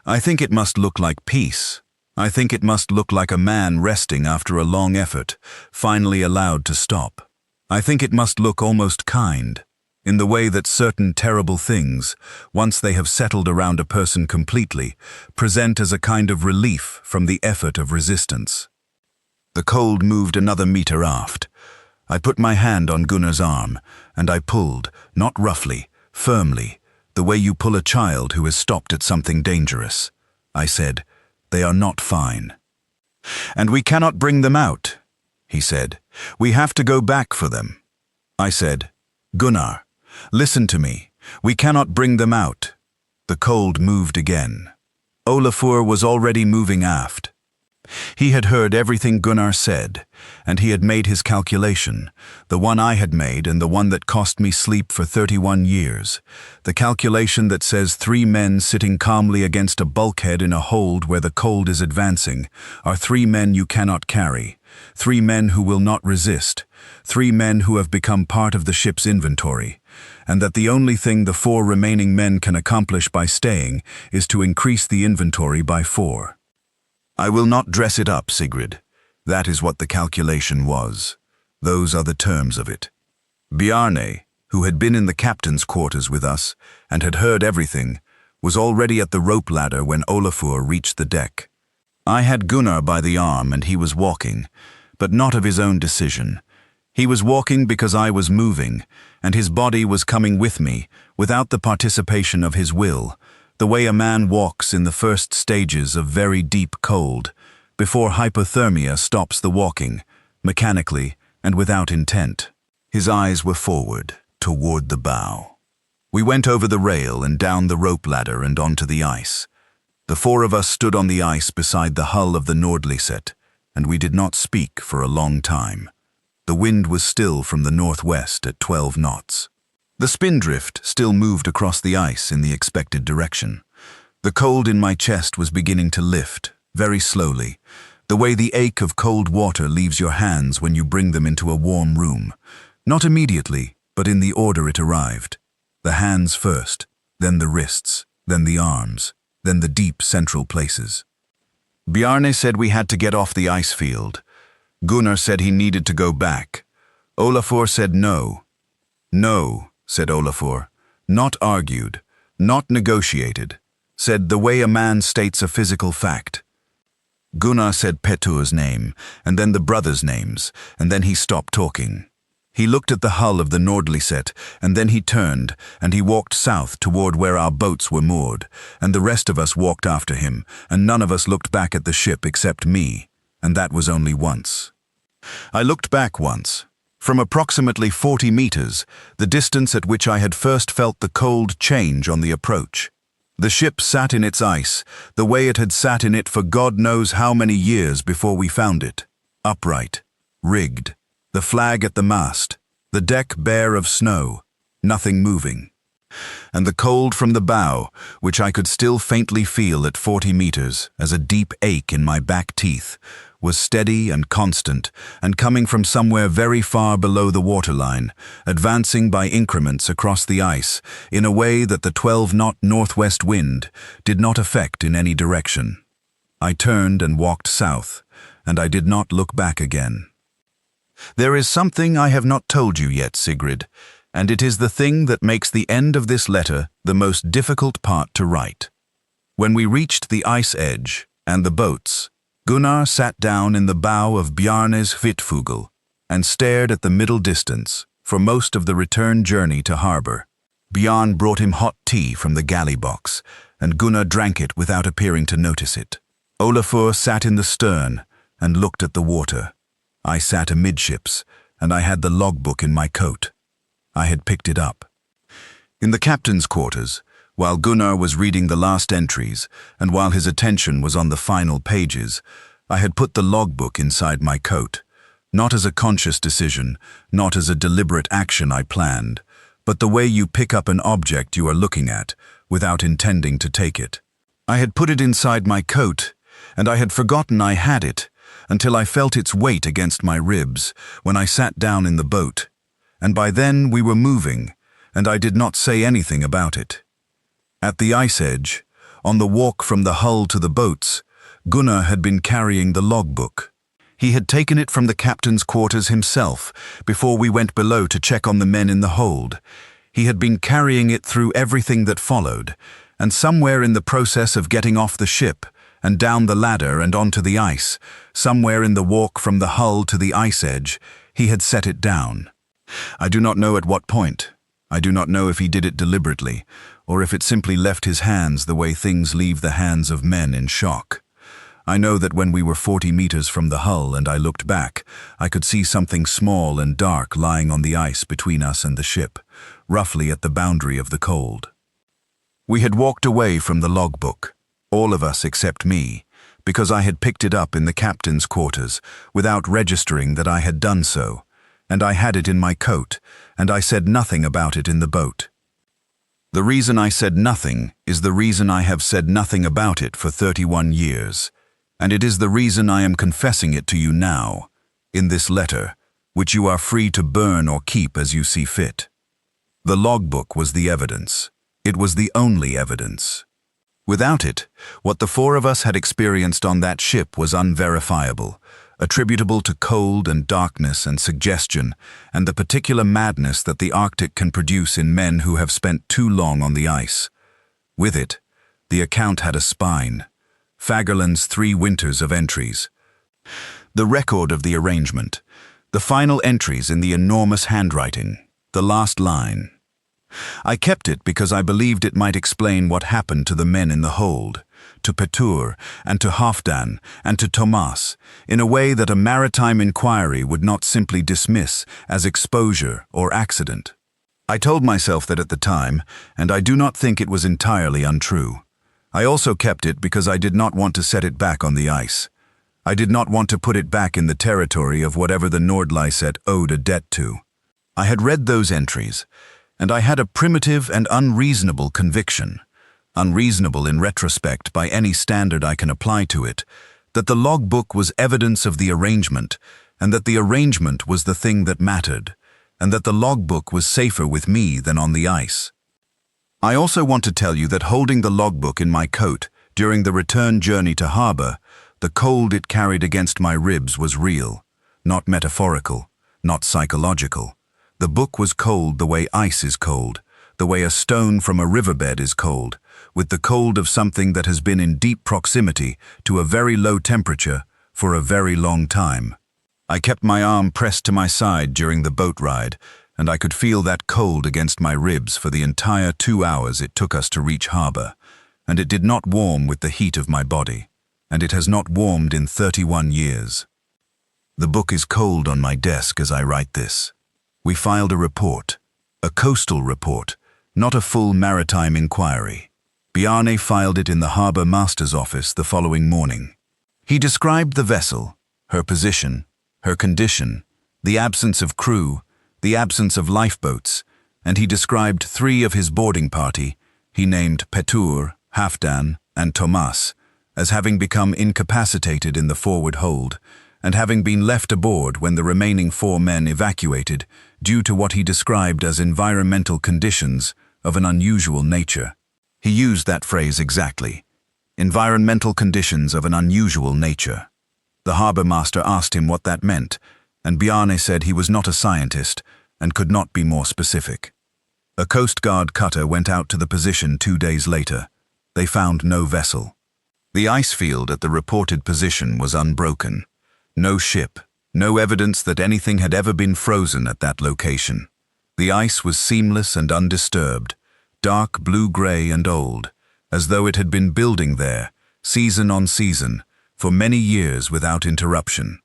I think it must look like peace. I think it must look like a man resting after a long effort, finally allowed to stop. I think it must look almost kind, in the way that certain terrible things, once they have settled around a person completely, present as a kind of relief from the effort of resistance. The cold moved another meter aft. I put my hand on Gunnar's arm, and I pulled, not roughly, firmly, the way you pull a child who has stopped at something dangerous. I said, "They are not fine." "And we cannot bring them out," he said. "We have to go back for them." I said, "Gunnar, listen to me. We cannot bring them out." The cold moved again. Olafur was already moving aft. He had heard everything Gunnar said, and he had made his calculation, the one I had made and the one that cost me sleep for 31 years, the calculation that says 3 men sitting calmly against a bulkhead in a hold where the cold is advancing are 3 men you cannot carry, 3 men who will not resist, 3 men who have become part of the ship's inventory, and that the only thing the 4 remaining men can accomplish by staying is to increase the inventory by 4. I will not dress it up, Sigrid. That is what the calculation was. Those are the terms of it. Bjarne, who had been in the captain's quarters with us and had heard everything, was already at the rope ladder when Olafur reached the deck. I had Gunnar by the arm and he was walking, but not of his own decision. He was walking because I was moving, and his body was coming with me, without the participation of his will, the way a man walks in the first stages of very deep cold, before hypothermia stops the walking, mechanically and without intent. His eyes were forward, toward the bow. We went over the rail and down the rope ladder and onto the ice. The four of us stood on the ice beside the hull of the Nordlyset, and we did not speak for a long time. The wind was still from the northwest at 12 knots. The spindrift still moved across the ice in the expected direction. The cold in my chest was beginning to lift, very slowly, the way the ache of cold water leaves your hands when you bring them into a warm room. Not immediately, but in the order it arrived. The hands first, then the wrists, then the arms, then the deep central places. Bjarne said we had to get off the ice field. Gunnar said he needed to go back. Olafur said no. No, said Olafur. Not argued, not negotiated. Said the way a man states a physical fact. Gunnar said Petur's name, and then the brothers' names, and then he stopped talking. He looked at the hull of the Nordlyset, and then he turned, and he walked south toward where our boats were moored, and the rest of us walked after him, and none of us looked back at the ship except me, and that was only once. I looked back once. From approximately 40 meters, the distance at which I had first felt the cold change on the approach. The ship sat in its ice, the way it had sat in it for God knows how many years before we found it. Upright, rigged, the flag at the mast, the deck bare of snow, nothing moving. And the cold from the bow, which I could still faintly feel at 40 meters as a deep ache in my back teeth, was steady and constant, and coming from somewhere very far below the waterline, advancing by increments across the ice in a way that the 12-knot northwest wind did not affect in any direction. I turned and walked south, and I did not look back again. There is something I have not told you yet, Sigrid, and it is the thing that makes the end of this letter the most difficult part to write. When we reached the ice edge and the boats, Gunnar sat down in the bow of Bjarne's Hvitfugl and stared at the middle distance for most of the return journey to harbor. Bjarne brought him hot tea from the galley box, and Gunnar drank it without appearing to notice it. Olafur sat in the stern and looked at the water. I sat amidships, and I had the logbook in my coat. I had picked it up. In the captain's quarters, while Gunnar was reading the last entries, and while his attention was on the final pages, I had put the logbook inside my coat, not as a conscious decision, not as a deliberate action I planned, but the way you pick up an object you are looking at, without intending to take it. I had put it inside my coat, and I had forgotten I had it, until I felt its weight against my ribs when I sat down in the boat, and by then we were moving, and I did not say anything about it. At the ice edge, on the walk from the hull to the boats, Gunnar had been carrying the logbook. He had taken it from the captain's quarters himself before we went below to check on the men in the hold. He had been carrying it through everything that followed, and somewhere in the process of getting off the ship and down the ladder and onto the ice, somewhere in the walk from the hull to the ice edge, he had set it down. I do not know at what point. I do not know if he did it deliberately, or if it simply left his hands the way things leave the hands of men in shock. I know that when we were 40 meters from the hull and I looked back, I could see something small and dark lying on the ice between us and the ship, roughly at the boundary of the cold. We had walked away from the logbook, all of us except me, because I had picked it up in the captain's quarters without registering that I had done so, and I had it in my coat, and I said nothing about it in the boat. The reason I said nothing is the reason I have said nothing about it for 31 years, and it is the reason I am confessing it to you now, in this letter, which you are free to burn or keep as you see fit. The logbook was the evidence. It was the only evidence. Without it, what the four of us had experienced on that ship was unverifiable, attributable to cold and darkness and suggestion, and the particular madness that the Arctic can produce in men who have spent too long on the ice. With it, the account had a spine. Fagerland's 3 winters of entries. The record of the arrangement, the final entries in the enormous handwriting, the last line. I kept it because I believed it might explain what happened to the men in the hold, to Petur, and to Halfdan, and to Tomas, in a way that a maritime inquiry would not simply dismiss as exposure or accident. I told myself that at the time, and I do not think it was entirely untrue. I also kept it because I did not want to set it back on the ice. I did not want to put it back in the territory of whatever the Nordlyset owed a debt to. I had read those entries, and I had a primitive and unreasonable conviction, unreasonable in retrospect by any standard I can apply to it, that the logbook was evidence of the arrangement, and that the arrangement was the thing that mattered, and that the logbook was safer with me than on the ice. I also want to tell you that holding the logbook in my coat during the return journey to harbor, the cold it carried against my ribs was real, not metaphorical, not psychological. The book was cold the way ice is cold, the way a stone from a riverbed is cold, with the cold of something that has been in deep proximity to a very low temperature for a very long time. I kept my arm pressed to my side during the boat ride, and I could feel that cold against my ribs for the entire 2 hours it took us to reach harbor, and it did not warm with the heat of my body, and it has not warmed in 31 years. The book is cold on my desk as I write this. We filed a report, a coastal report, not a full maritime inquiry. Bjarne filed it in the harbor master's office the following morning. He described the vessel, her position, her condition, the absence of crew, the absence of lifeboats, and he described 3 of his boarding party, he named Petur, Halfdan, and Tomas, as having become incapacitated in the forward hold, and having been left aboard when the remaining 4 men evacuated due to what he described as environmental conditions of an unusual nature. He used that phrase exactly. Environmental conditions of an unusual nature. The harbor master asked him what that meant, and Bjarne said he was not a scientist and could not be more specific. A Coast Guard cutter went out to the position 2 days later. They found no vessel. The ice field at the reported position was unbroken. No ship, no evidence that anything had ever been frozen at that location. The ice was seamless and undisturbed, dark blue-gray and old, as though it had been building there, season on season, for many years without interruption.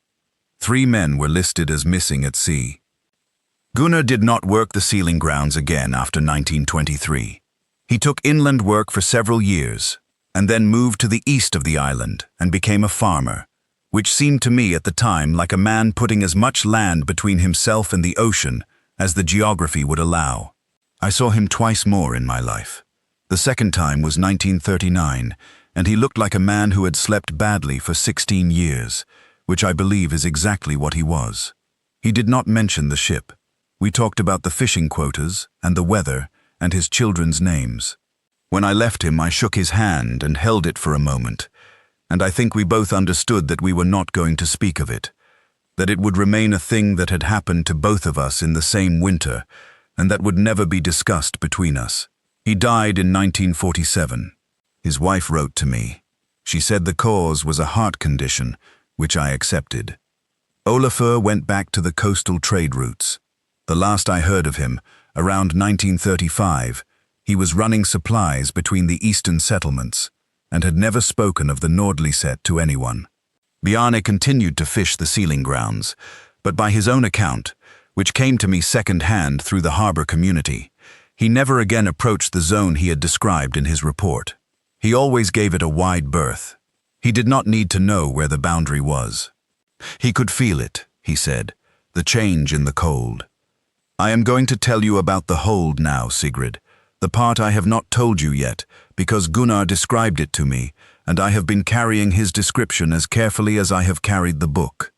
3 men were listed as missing at sea. Gunnar did not work the sealing grounds again after 1923. He took inland work for several years, and then moved to the east of the island and became a farmer, which seemed to me at the time like a man putting as much land between himself and the ocean as the geography would allow. I saw him twice more in my life. The second time was 1939, and he looked like a man who had slept badly for 16 years, which I believe is exactly what he was. He did not mention the ship. We talked about the fishing quotas and the weather and his children's names. When I left him, I shook his hand and held it for a moment, and I think we both understood that we were not going to speak of it, that it would remain a thing that had happened to both of us in the same winter, and that would never be discussed between us. He died in 1947. His wife wrote to me. She said the cause was a heart condition, which I accepted. Olafur went back to the coastal trade routes. The last I heard of him, around 1935, he was running supplies between the eastern settlements, and had never spoken of the Nordlyset to anyone. Bjarne continued to fish the sealing grounds, but by his own account, which came to me second-hand through the harbor community, he never again approached the zone he had described in his report. He always gave it a wide berth. He did not need to know where the boundary was. He could feel it, he said, the change in the cold. I am going to tell you about the hold now, Sigrid, the part I have not told you yet, because Gunnar described it to me, and I have been carrying his description as carefully as I have carried the book.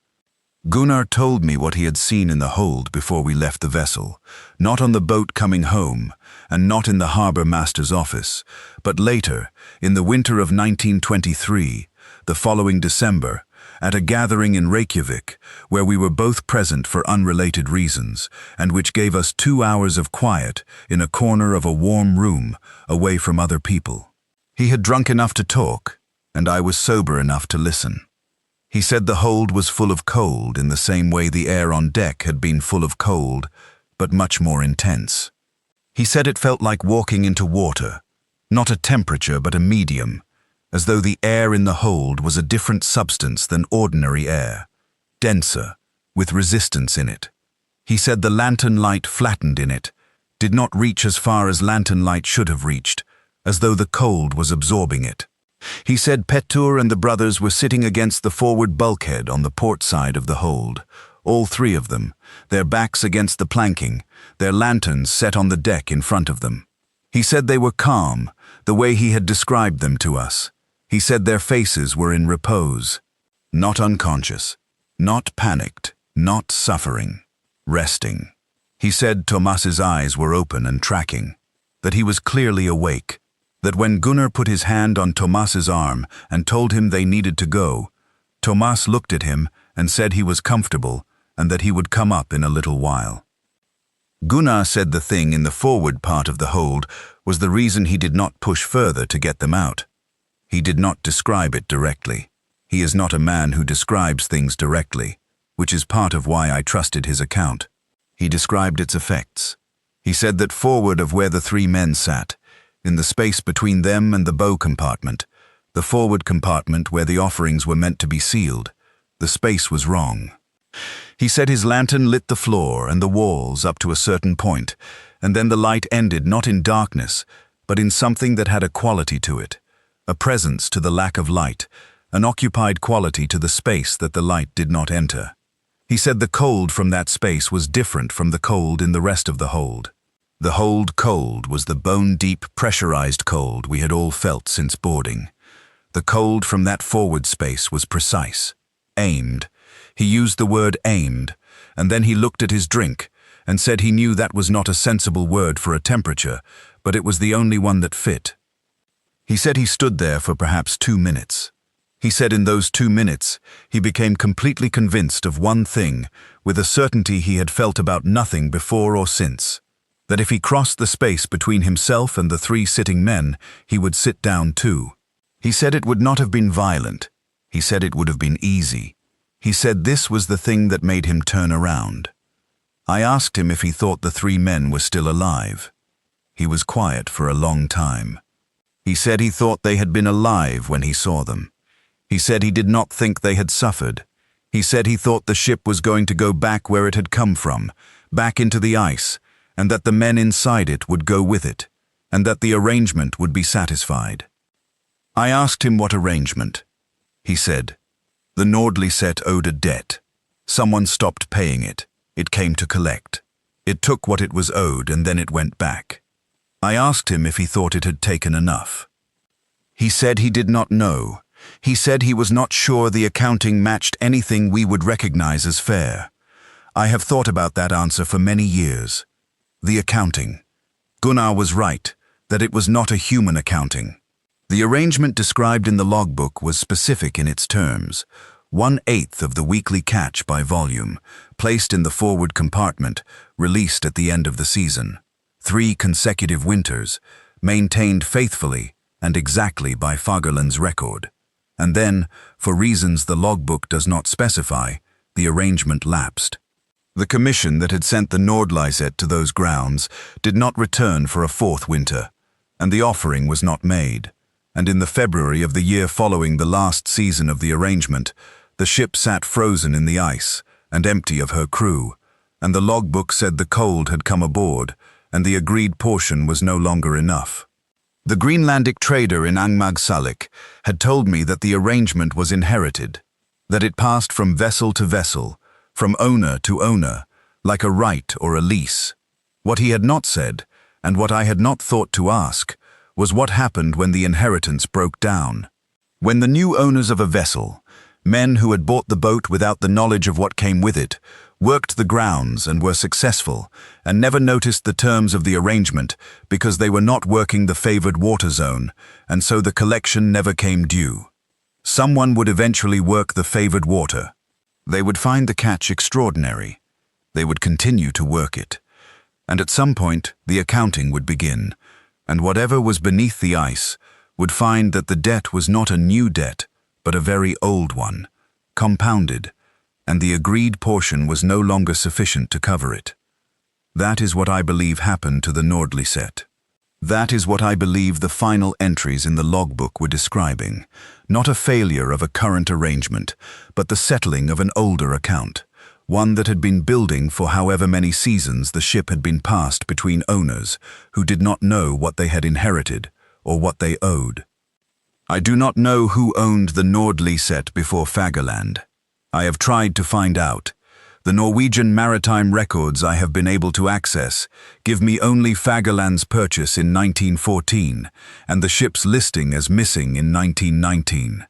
Gunnar told me what he had seen in the hold before we left the vessel, not on the boat coming home, and not in the harbor master's office, but later, in the winter of 1923, the following December, at a gathering in Reykjavik, where we were both present for unrelated reasons, and which gave us 2 hours of quiet in a corner of a warm room, away from other people. He had drunk enough to talk, and I was sober enough to listen. He said the hold was full of cold in the same way the air on deck had been full of cold, but much more intense. He said it felt like walking into water, not a temperature but a medium, as though the air in the hold was a different substance than ordinary air, denser, with resistance in it. He said the lantern light flattened in it, did not reach as far as lantern light should have reached, as though the cold was absorbing it. He said Petur and the brothers were sitting against the forward bulkhead on the port side of the hold, all three of them, their backs against the planking, their lanterns set on the deck in front of them. He said they were calm, the way he had described them to us. He said their faces were in repose, not unconscious, not panicked, not suffering, resting. He said Tomas's eyes were open and tracking, that he was clearly awake, that when Gunnar put his hand on Tomas's arm and told him they needed to go, Tomas looked at him and said he was comfortable and that he would come up in a little while. Gunnar said the thing in the forward part of the hold was the reason he did not push further to get them out. He did not describe it directly. He is not a man who describes things directly, which is part of why I trusted his account. He described its effects. He said that forward of where the three men sat, in the space between them and the bow compartment, the forward compartment where the offerings were meant to be sealed, the space was wrong. He said his lantern lit the floor and the walls up to a certain point, and then the light ended not in darkness, but in something that had a quality to it, a presence to the lack of light, an occupied quality to the space that the light did not enter. He said the cold from that space was different from the cold in the rest of the hold. The hold cold was the bone-deep, pressurized cold we had all felt since boarding. The cold from that forward space was precise, aimed. He used the word aimed, and then he looked at his drink and said he knew that was not a sensible word for a temperature, but it was the only one that fit. He said he stood there for perhaps 2 minutes. He said in those 2 minutes he became completely convinced of one thing with a certainty he had felt about nothing before or since, that if he crossed the space between himself and the three sitting men, he would sit down too. He said it would not have been violent. He said it would have been easy. He said this was the thing that made him turn around. I asked him if he thought the three men were still alive. He was quiet for a long time. He said he thought they had been alive when he saw them. He said he did not think they had suffered. He said he thought the ship was going to go back where it had come from, back into the ice, and that the men inside it would go with it, and that the arrangement would be satisfied. I asked him what arrangement. He said, the Nordli set owed a debt. Someone stopped paying it. It came to collect. It took what it was owed and then it went back. I asked him if he thought it had taken enough. He said he did not know. He said he was not sure the accounting matched anything we would recognize as fair. I have thought about that answer for many years. The accounting. Gunnar was right, that it was not a human accounting. The arrangement described in the logbook was specific in its terms. 1/8 of the weekly catch by volume, placed in the forward compartment, released at the end of the season. 3 consecutive winters, maintained faithfully and exactly by Fagerland's record. And then, for reasons the logbook does not specify, the arrangement lapsed. The commission that had sent the Nordlyset to those grounds did not return for a 4th winter, and the offering was not made. And in the February of the year following the last season of the arrangement, the ship sat frozen in the ice and empty of her crew, and the logbook said the cold had come aboard, and the agreed portion was no longer enough. The Greenlandic trader in Angmagssalik had told me that the arrangement was inherited, that it passed from vessel to vessel, from owner to owner, like a right or a lease. What he had not said, and what I had not thought to ask, was what happened when the inheritance broke down. When the new owners of a vessel, men who had bought the boat without the knowledge of what came with it, worked the grounds and were successful, and never noticed the terms of the arrangement because they were not working the favored water zone, and so the collection never came due. Someone would eventually work the favored water. They would find the catch extraordinary. They would continue to work it. And at some point, the accounting would begin, and whatever was beneath the ice would find that the debt was not a new debt, but a very old one, compounded, and the agreed portion was no longer sufficient to cover it. That is what I believe happened to the Nordlyset. That is what I believe the final entries in the logbook were describing. Not a failure of a current arrangement, but the settling of an older account. One that had been building for however many seasons the ship had been passed between owners who did not know what they had inherited or what they owed. I do not know who owned the Nordlyset before Fagerland. I have tried to find out. The Norwegian maritime records I have been able to access give me only Fagerland's purchase in 1914 and the ship's listing as missing in 1919.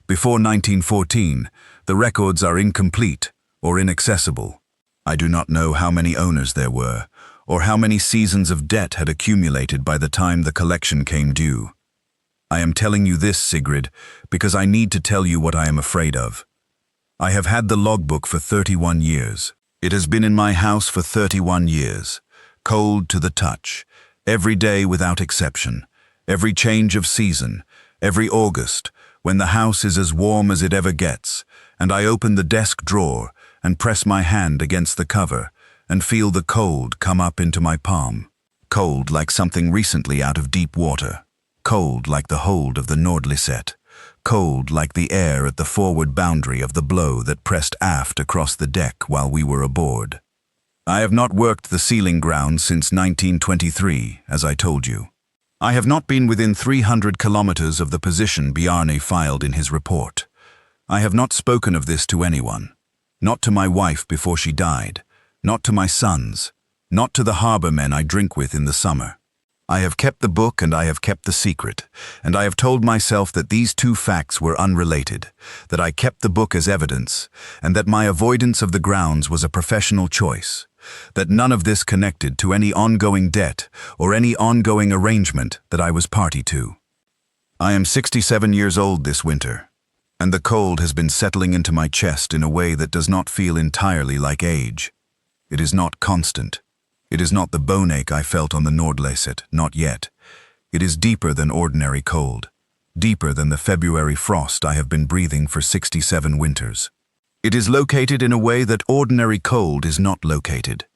Before 1914, the records are incomplete or inaccessible. I do not know how many owners there were, or how many seasons of debt had accumulated by the time the collection came due. I am telling you this, Sigrid, because I need to tell you what I am afraid of. I have had the logbook for 31 years. It has been in my house for 31 years, cold to the touch, every day without exception, every change of season, every August, when the house is as warm as it ever gets, and I open the desk drawer and press my hand against the cover and feel the cold come up into my palm. Cold like something recently out of deep water. Cold like the hold of the Nordlyset. Cold like the air at the forward boundary of the blow that pressed aft across the deck while we were aboard. I have not worked the sealing ground since 1923, as I told you. I have not been within 300 kilometers of the position Bjarne filed in his report. I have not spoken of this to anyone. Not to my wife before she died, not to my sons, not to the harbor men I drink with in the summer. I have kept the book and I have kept the secret, and I have told myself that these two facts were unrelated, that I kept the book as evidence, and that my avoidance of the grounds was a professional choice, that none of this connected to any ongoing debt or any ongoing arrangement that I was party to. I am 67 years old this winter, and the cold has been settling into my chest in a way that does not feel entirely like age. It is not constant. It is not the bone ache I felt on the Nordlyset, not yet. It is deeper than ordinary cold, deeper than the February frost I have been breathing for 67 winters. It is located in a way that ordinary cold is not located,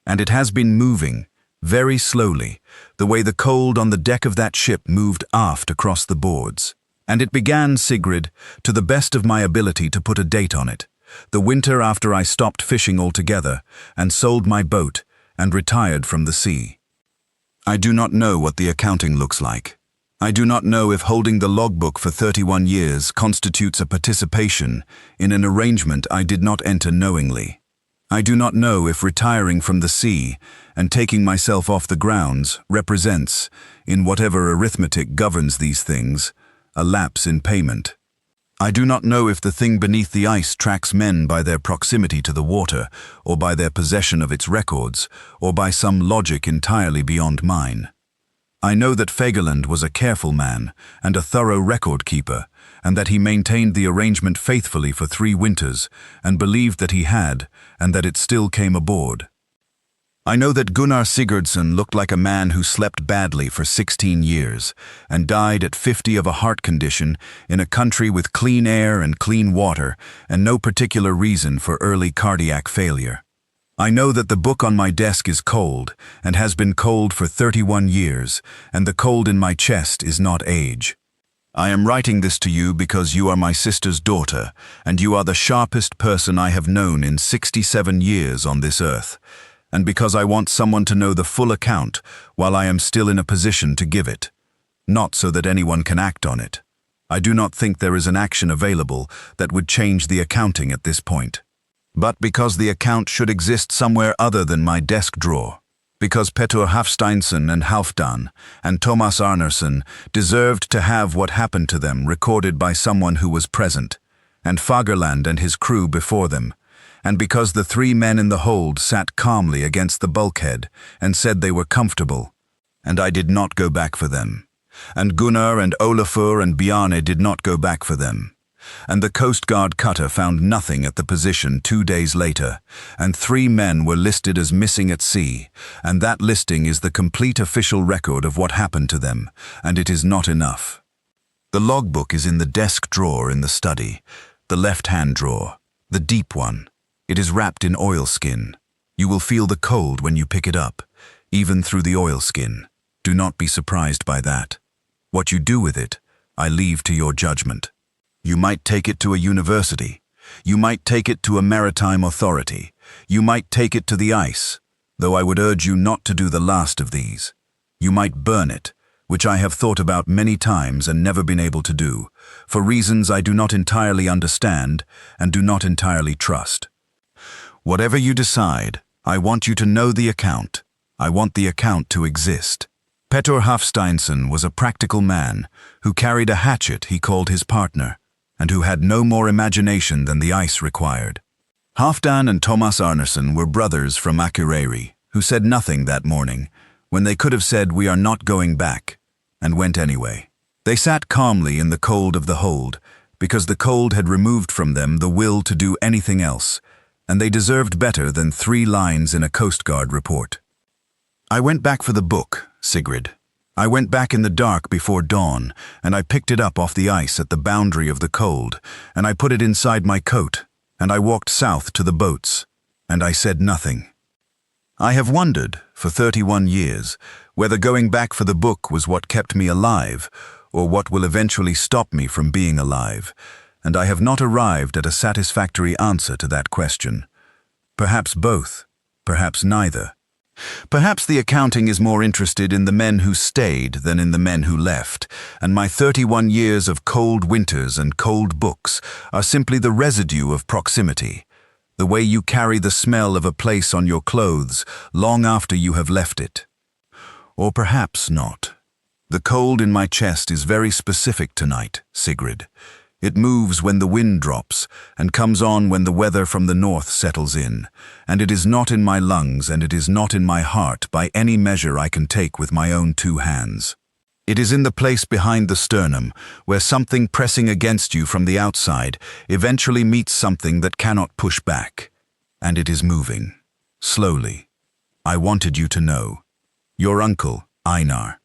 and it has been moving, very slowly, the way the cold on the deck of that ship moved aft across the boards. And it began, Sigrid, to the best of my ability to put a date on it, the winter after I stopped fishing altogether and sold my boat and retired from the sea. I do not know what the accounting looks like. I do not know if holding the logbook for 31 years constitutes a participation in an arrangement I did not enter knowingly. I do not know if retiring from the sea and taking myself off the grounds represents, in whatever arithmetic governs these things, a lapse in payment. I do not know if the thing beneath the ice tracks men by their proximity to the water, or by their possession of its records, or by some logic entirely beyond mine. I know that Fagerland was a careful man and a thorough record keeper, and that he maintained the arrangement faithfully for 3 winters, and believed that he had, and that it still came aboard. I know that Gunnar Sigurdsson looked like a man who slept badly for 16 years and died at 50 of a heart condition in a country with clean air and clean water and no particular reason for early cardiac failure. I know that the book on my desk is cold and has been cold for 31 years, and the cold in my chest is not age. I am writing this to you because you are my sister's daughter, and you are the sharpest person I have known in 67 years on this earth, and because I want someone to know the full account while I am still in a position to give it, not so that anyone can act on it. I do not think there is an action available that would change the accounting at this point, but because the account should exist somewhere other than my desk drawer, because Petur Hafsteinsson and Halfdan and Thomas Arnarsson deserved to have what happened to them recorded by someone who was present, and Fagerland and his crew before them, and because the 3 men in the hold sat calmly against the bulkhead and said they were comfortable, and I did not go back for them, and Gunnar and Olafur and Bjarne did not go back for them, and the Coast Guard cutter found nothing at the position 2 days later, and 3 men were listed as missing at sea, and that listing is the complete official record of what happened to them, and it is not enough. The logbook is in the desk drawer in the study, the left-hand drawer, the deep one. It is wrapped in oilskin. You will feel the cold when you pick it up, even through the oilskin. Do not be surprised by that. What you do with it, I leave to your judgment. You might take it to a university. You might take it to a maritime authority. You might take it to the ice, though I would urge you not to do the last of these. You might burn it, which I have thought about many times and never been able to do, for reasons I do not entirely understand and do not entirely trust. Whatever you decide, I want you to know the account. I want the account to exist. Petur Hafsteinsson was a practical man who carried a hatchet he called his partner, and who had no more imagination than the ice required. Halfdan and Thomas Arnarsson were brothers from Akureyri, who said nothing that morning, when they could have said, "We are not going back," and went anyway. They sat calmly in the cold of the hold, because the cold had removed from them the will to do anything else, and they deserved better than 3 lines in a Coast Guard report. I went back for the book, Sigrid. I went back in the dark before dawn, and I picked it up off the ice at the boundary of the cold, and I put it inside my coat, and I walked south to the boats, and I said nothing. I have wondered, for 31 years, whether going back for the book was what kept me alive, or what will eventually stop me from being alive, and I have not arrived at a satisfactory answer to that question. Perhaps both, perhaps neither. Perhaps the accounting is more interested in the men who stayed than in the men who left, and my 31 years of cold winters and cold books are simply the residue of proximity, the way you carry the smell of a place on your clothes long after you have left it. Or perhaps not. The cold in my chest is very specific tonight, Sigrid. It moves when the wind drops, and comes on when the weather from the north settles in, and it is not in my lungs and it is not in my heart by any measure I can take with my own 2 hands. It is in the place behind the sternum, where something pressing against you from the outside eventually meets something that cannot push back, and it is moving, slowly. I wanted you to know. Your uncle, Einar.